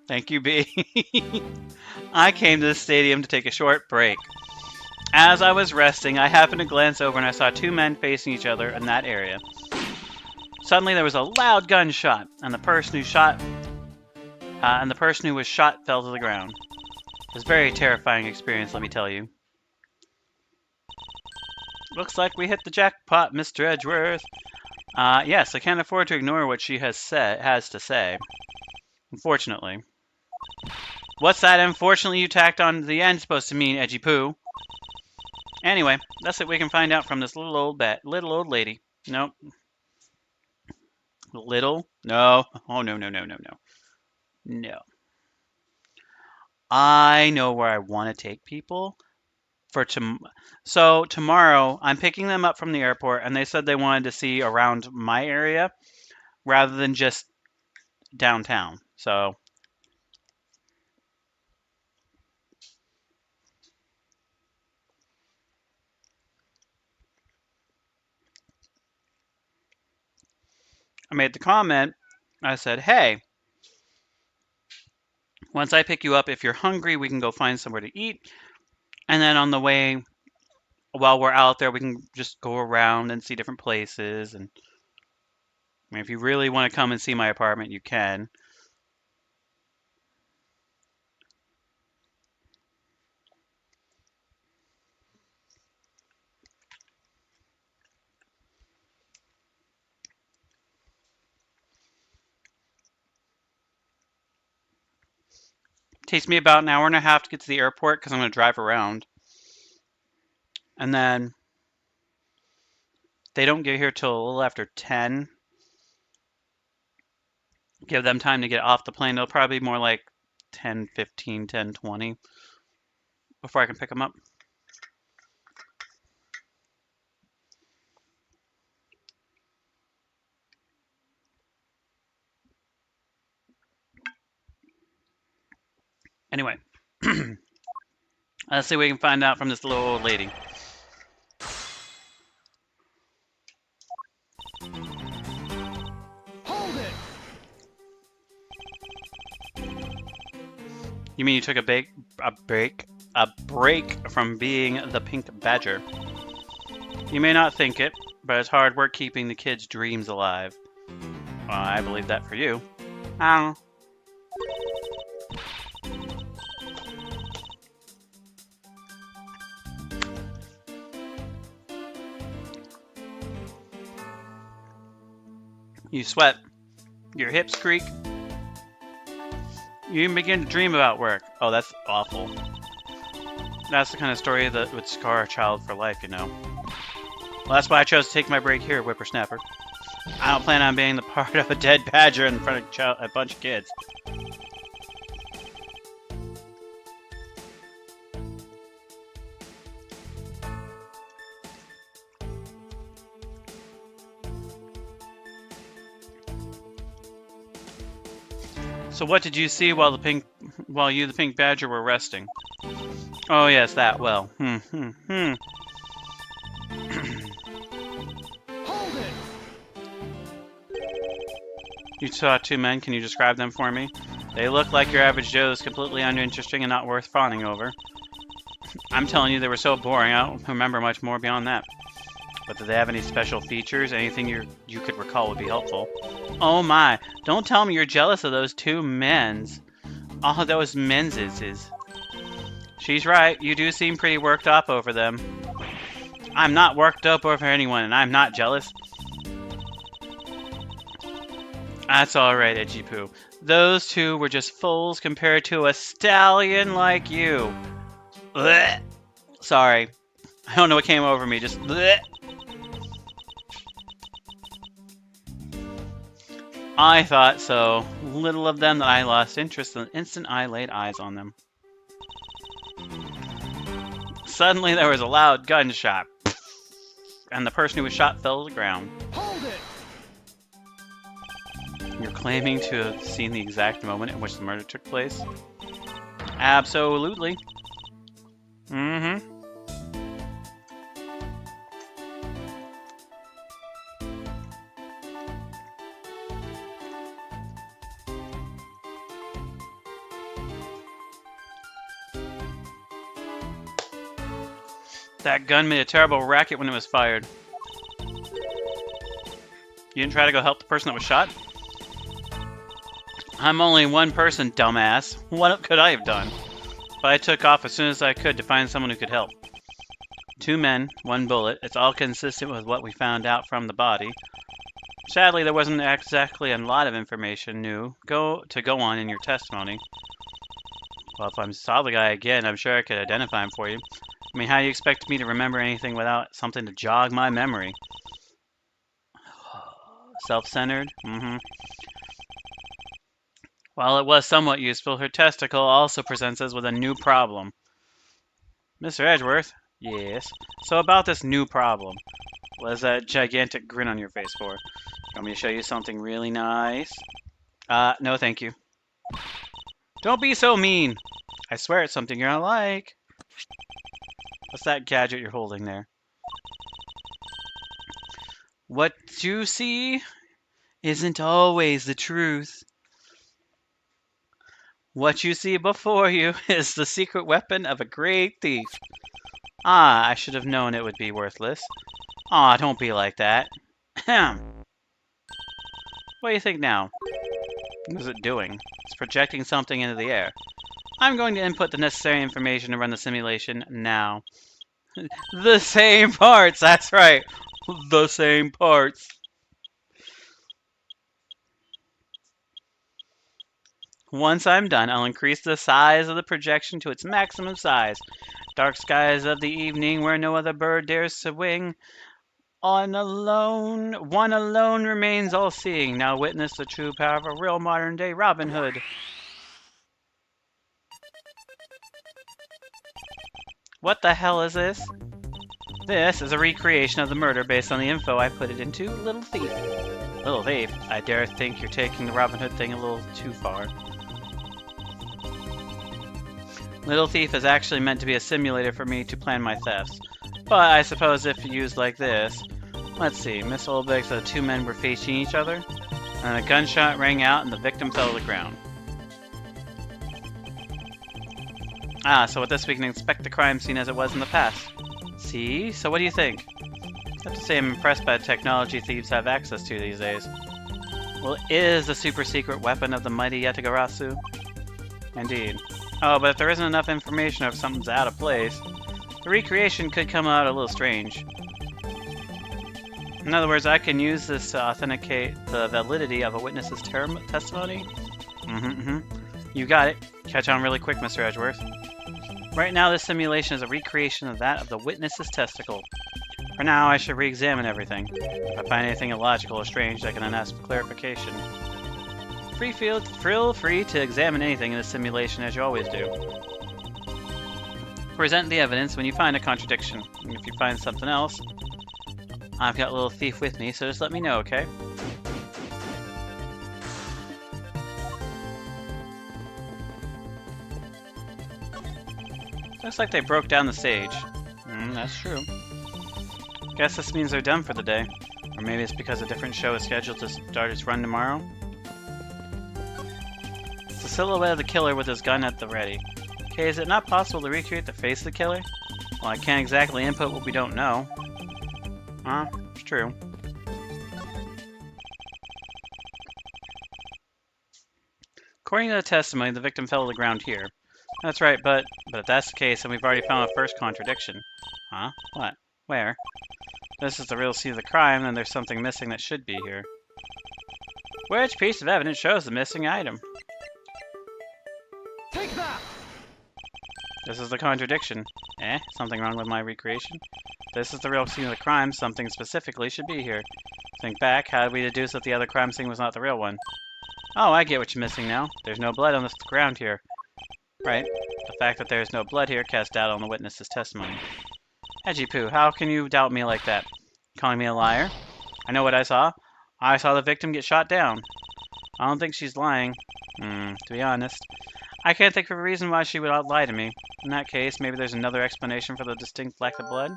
Thank you, B. I came to the stadium to take a short break. As I was resting, I happened to glance over and I saw two men facing each other in that area. Suddenly, there was a loud gunshot, and the person who was shot fell to the ground. It was a very terrifying experience, let me tell you. Looks like we hit the jackpot, Mr. Edgeworth. Yes, I can't afford to ignore what she has to say. Unfortunately. What's that unfortunately you tacked on to the end supposed to mean, Edgy Poo? Anyway, that's what we can find out from this little old lady. Nope. Little? No. Oh, no. No. I know where I want to take people. So tomorrow, I'm picking them up from the airport, and they said they wanted to see around my area rather than just downtown. So I made the comment. I said, hey, once I pick you up, if you're hungry, we can go find somewhere to eat. And then on the way, while we're out there, we can just go around and see different places. And I mean, if you really want to come and see my apartment, you can. Takes me about an hour and a half to get to the airport because I'm going to drive around. And then they don't get here till a little after 10. Give them time to get off the plane. It'll probably be more like 10:15, 10:20 before I can pick them up. Anyway, let's see what we can find out from this little old lady. Hold it! You mean you took a break from being the pink badger? You may not think it, but it's hard work keeping the kids' dreams alive. Well, I believe that for you. Ow. You sweat. Your hips creak. You even begin to dream about work. Oh, that's awful. That's the kind of story that would scar a child for life, you know. Well, that's why I chose to take my break here, whippersnapper. I don't plan on being the part of a dead badger in front of a bunch of kids. So what did you see while you, the pink badger, were resting? Oh yes, that. Well, Hold it! You saw two men. Can you describe them for me? They look like your average Joes, completely uninteresting and not worth fawning over. I'm telling you, they were so boring. I don't remember much more beyond that. But did they have any special features? Anything you could recall would be helpful. Oh my! Don't tell me you're jealous of those two men's. All those men's. She's right. You do seem pretty worked up over them. I'm not worked up over anyone, and I'm not jealous. That's alright, Edgy Poo. Those two were just foals compared to a stallion like you. Blech. Sorry. I don't know what came over me. Just blech. I thought so little of them that I lost interest the instant I laid eyes on them. Suddenly there was a loud gunshot, and the person who was shot fell to the ground. Hold it! You're claiming to have seen the exact moment in which the murder took place? Absolutely. Mm-hmm. That gun made a terrible racket when it was fired. You didn't try to go help the person that was shot? I'm only one person, dumbass. What could I have done? But I took off as soon as I could to find someone who could help. 2 men, 1 bullet. It's all consistent with what we found out from the body. Sadly, there wasn't exactly a lot of information new to go on in your testimony. Well, if I saw the guy again, I'm sure I could identify him for you. I mean, how do you expect me to remember anything without something to jog my memory? Self-centered? Mm-hmm. While it was somewhat useful, her testicle also presents us with a new problem. Mr. Edgeworth? Yes? So about this new problem. What is that gigantic grin on your face for? You want me to show you something really nice? No thank you. Don't be so mean! I swear it's something you're gonna like. What's that gadget you're holding there? What you see isn't always the truth. What you see before you is the secret weapon of a great thief. Ah, I should have known it would be worthless. Ah, don't be like that. Ahem. What do you think now? What is it doing? It's projecting something into the air. I'm going to input the necessary information to run the simulation now. The same parts, that's right. The same parts. Once I'm done, I'll increase the size of the projection to its maximum size. Dark skies of the evening where no other bird dares to wing. One alone remains all-seeing. Now witness the true power of a real modern-day Robin Hood. What the hell is this? This is a recreation of the murder based on the info I put it into Little Thief. Little Thief? I dare think you're taking the Robin Hood thing a little too far. Little Thief is actually meant to be a simulator for me to plan my thefts. But I suppose if used like this... Let's see, Miss Olbeck said 2 men were facing each other, and a gunshot rang out and the victim fell to the ground. Ah, so with this we can inspect the crime scene as it was in the past. See? So what do you think? I have to say I'm impressed by the technology thieves have access to these days. Well, it is the super secret weapon of the mighty Yatagarasu. Indeed. Oh, but if there isn't enough information or if something's out of place, the recreation could come out a little strange. In other words, I can use this to authenticate the validity of a witness's testimony? You got it. Catch on really quick, Mr. Edgeworth. Right now, this simulation is a recreation of that of the witness's testicle. For now, I should re-examine everything. If I find anything illogical or strange, I can then ask for clarification. Feel free to examine anything in the simulation as you always do. Present the evidence when you find a contradiction. And if you find something else, I've got Little Thief with me, so just let me know, okay? Looks like they broke down the stage. That's true. Guess this means they're done for the day. Or maybe it's because a different show is scheduled to start its run tomorrow. It's the silhouette of the killer with his gun at the ready. Okay, is it not possible to recreate the face of the killer? Well, I can't exactly input what we don't know. It's true. According to the testimony, the victim fell to the ground here. That's right, but if that's the case, then we've already found a first contradiction. Huh? What? Where? If this is the real scene of the crime, then there's something missing that should be here. Which piece of evidence shows the missing item? Take that! This is the contradiction. Something wrong with my recreation? This is the real scene of the crime, something specifically should be here. Think back, how did we deduce that the other crime scene was not the real one? Oh, I get what you're missing now. There's no blood on the ground here. Right. The fact that there is no blood here casts doubt on the witness's testimony. Edgy-poo, how can you doubt me like that? Calling me a liar? I know what I saw. I saw the victim get shot down. I don't think she's lying. To be honest. I can't think of a reason why she would lie to me. In that case, maybe there's another explanation for the distinct lack of blood?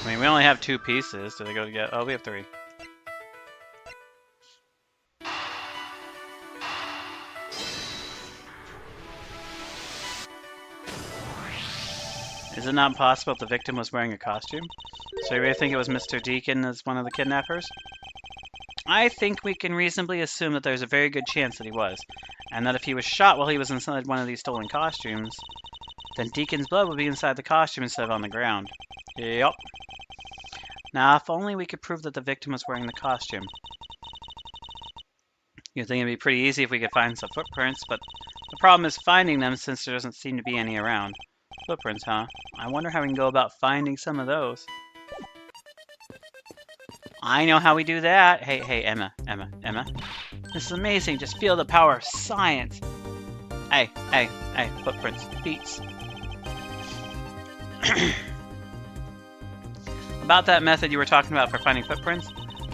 I mean, we only have 2 pieces. Do they go together? Oh, we have 3. Is it not possible that the victim was wearing a costume? So you really think it was Mr. Deacon as one of the kidnappers? I think we can reasonably assume that there's a very good chance that he was, and that if he was shot while he was inside one of these stolen costumes, then Deacon's blood would be inside the costume instead of on the ground. Yup. Now, if only we could prove that the victim was wearing the costume. You'd think it'd be pretty easy if we could find some footprints, but the problem is finding them since there doesn't seem to be any around. Footprints, huh? I wonder how we can go about finding some of those. I know how we do that. Hey, Emma. This is amazing. Just feel the power of science. Hey, footprints, beats. About that method you were talking about for finding footprints?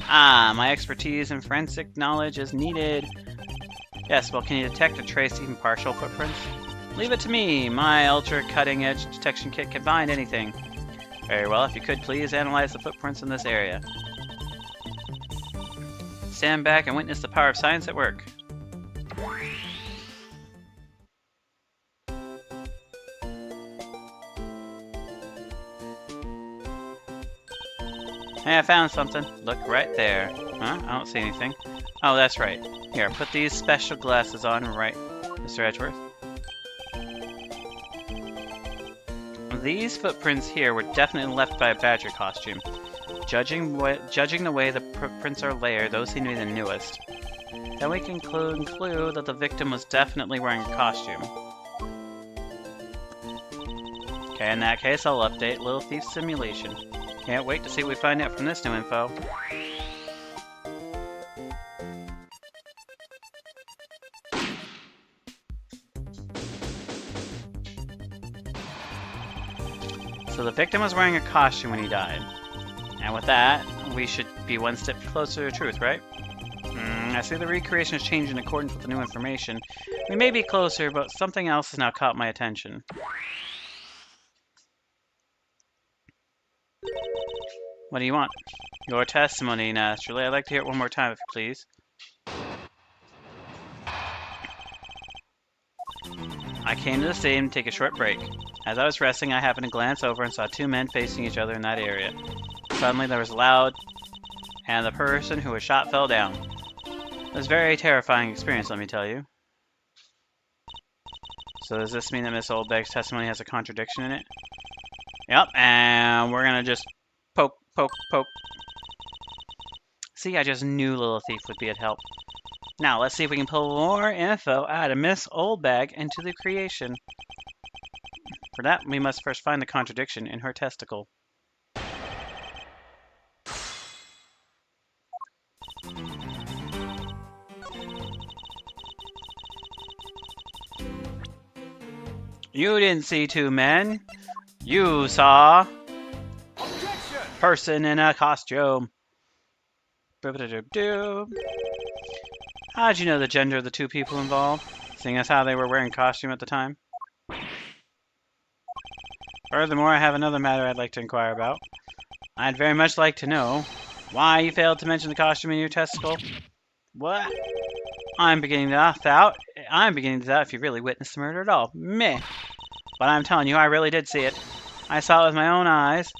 My expertise in forensic knowledge is needed. Yes, well, can you detect or trace even partial footprints? Leave it to me. My ultra cutting-edge detection kit can find anything. Very well, if you could please analyze the footprints in this area. Stand back and witness the power of science at work. Hey, I found something. Look right there. Huh? I don't see anything. Oh, that's right. Here, put these special glasses on, right, Mr. Edgeworth? These footprints here were definitely left by a badger costume. Judging the way the prints are layered, those seem to be the newest. Then we can conclude that the victim was definitely wearing a costume. Okay, in that case, I'll update Little Thief's simulation. Can't wait to see what we find out from this new info. So the victim was wearing a costume when he died. And with that, we should be one step closer to truth, right? I see the recreation is changing in accordance with the new information. We may be closer, but something else has now caught my attention. What do you want? Your testimony, naturally. I'd like to hear it one more time, if you please. I came to the stadium to take a short break. As I was resting, I happened to glance over and saw 2 men facing each other in that area. Suddenly, there was loud, and the person who was shot fell down. It was a very terrifying experience, let me tell you. So does this mean that Miss Oldbag's testimony has a contradiction in it? Yep, and we're gonna just poke. See, I just knew Little Thief would be at help. Now, let's see if we can pull more info out of Miss Oldbag into the creation. For that, we must first find the contradiction in her testicle. You didn't see 2 men. You saw... Objection! Person in a costume. How'd you know the gender of the 2 people involved, seeing as how they were wearing costume at the time? Furthermore, I have another matter I'd like to inquire about. I'd very much like to know why you failed to mention the costume in your testicle. What? I'm beginning to doubt if you really witnessed the murder at all. Meh. But I'm telling you, I really did see it. I saw it with my own eyes.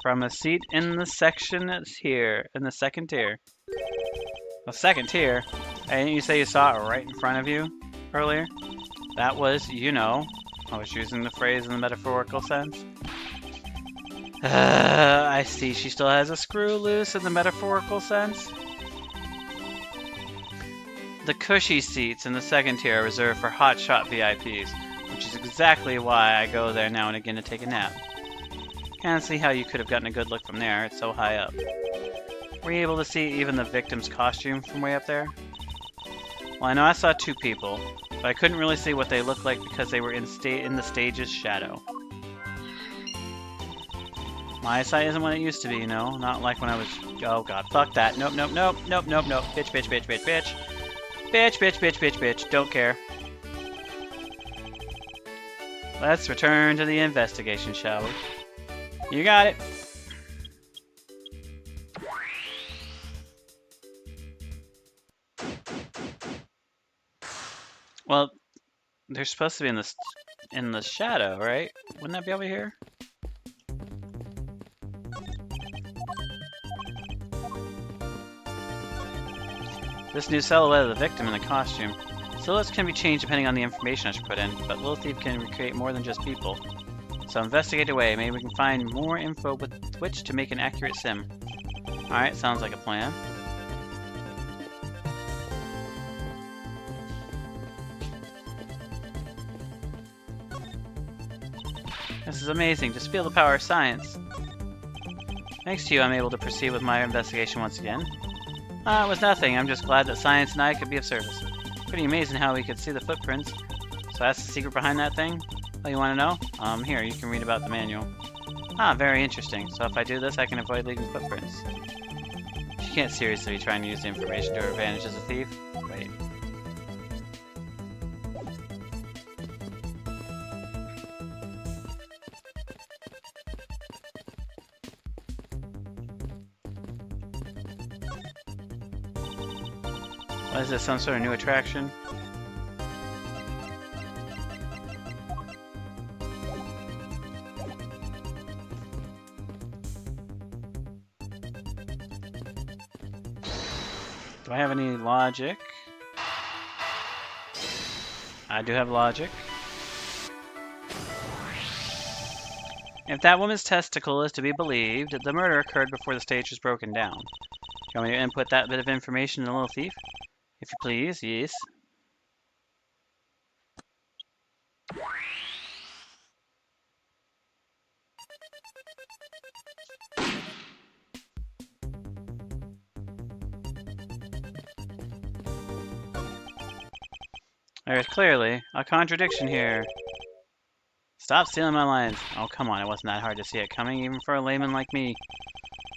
From a seat in the section that's here, in the second tier. The second tier? Hey, didn't you say you saw it right in front of you earlier? That was, you know, I was using the phrase in the metaphorical sense. I see she still has a screw loose in the metaphorical sense. The cushy seats in the second tier are reserved for hotshot VIPs, which is exactly why I go there now and again to take a nap. Can't see how you could have gotten a good look from there. It's so high up. Were you able to see even the victim's costume from way up there? Well, I know I saw two people, but I couldn't really see what they looked like because they were in the stage's shadow. My eyesight isn't what it used to be, you know? Not like when I was... Oh god, fuck that. Nope, nope, nope, nope, nope, nope. Bitch, bitch, bitch, bitch, bitch. Bitch, bitch, bitch, bitch, bitch. Don't care. Let's return to the investigation, shall we? You got it. Well, they're supposed to be in the shadow, right? Wouldn't that be over here? This new silhouette of the victim in the costume. Silhouettes can be changed depending on the information I should put in, but Little Thief can recreate more than just people. So investigate away. Maybe we can find more info with which to make an accurate sim. Alright, sounds like a plan. This is amazing. Just feel the power of science. Thanks to you, I'm able to proceed with my investigation once again. It was nothing. I'm just glad that science and I could be of service. Pretty amazing how we could see the footprints. So that's the secret behind that thing? Oh, you want to know? Here, you can read about the manual. Ah, very interesting. So if I do this, I can avoid leaving footprints. She can't seriously be trying to use the information to her advantage as a thief. Wait. What is this, some sort of new attraction? Do I have any logic? I do have logic. If that woman's testicle is to be believed, the murder occurred before the stage was broken down. Do you want me to input that bit of information in the Little Thief? If you please, yes. There's clearly a contradiction here. Stop stealing my lines. Oh, come on, it wasn't that hard to see it coming, even for a layman like me,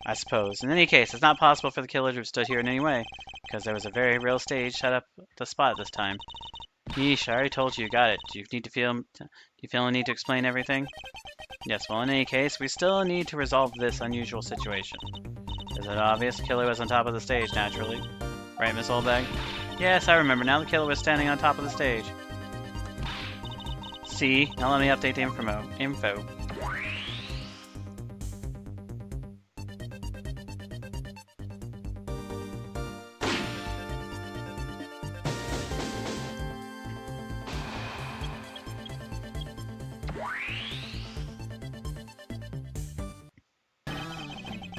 I suppose. In any case, it's not possible for the killer to have stood here in any way, because there was a very real stage set up the spot this time. Yeesh, I already told you, you got it. Do you feel a need to explain everything? Yes, well, in any case, we still need to resolve this unusual situation. Is it obvious the killer was on top of the stage, naturally? Right, Miss Oldbag? Yes, I remember. Now the killer was standing on top of the stage. See? Now let me update the info.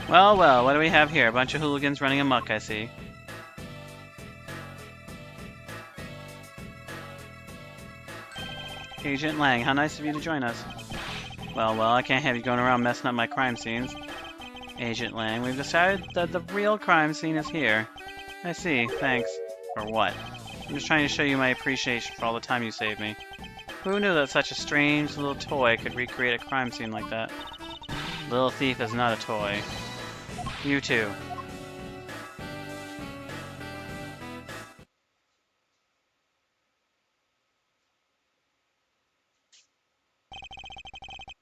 Well, well, what do we have here? A bunch of hooligans running amok, I see. Agent Lang, how nice of you to join us. Well, well, I can't have you going around messing up my crime scenes. Agent Lang, we've decided that the real crime scene is here. I see, thanks. For what? I'm just trying to show you my appreciation for all the time you saved me. Who knew that such a strange little toy could recreate a crime scene like that? Little Thief is not a toy. You too.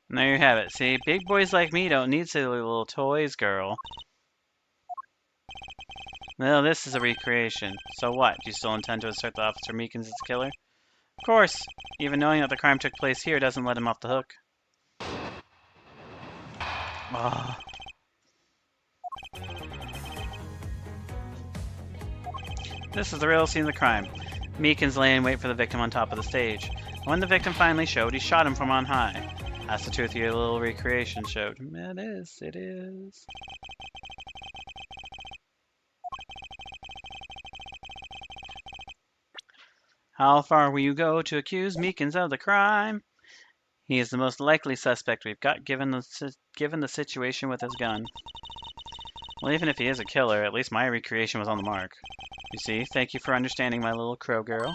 And there you have it. See, big boys like me don't need silly little toys, girl. Well, this is a recreation. So what? Do you still intend to assert that Officer Meekins is the killer? Of course. Even knowing that the crime took place here doesn't let him off the hook. Oh. This is the real scene of the crime. Meekins lay in wait for the victim on top of the stage. When the victim finally showed, he shot him from on high. That's the truth your little recreation showed. It is, it is. How far will you go to accuse Meekins of the crime? He is the most likely suspect we've got, given the given the situation with his gun. Well, even if he is a killer, at least my recreation was on the mark. You see, thank you for understanding, my little crow girl.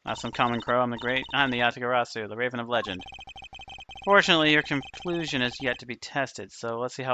Not some common crow, I'm the Yatagarasu, the Raven of Legend. Fortunately, your conclusion is yet to be tested, so let's see how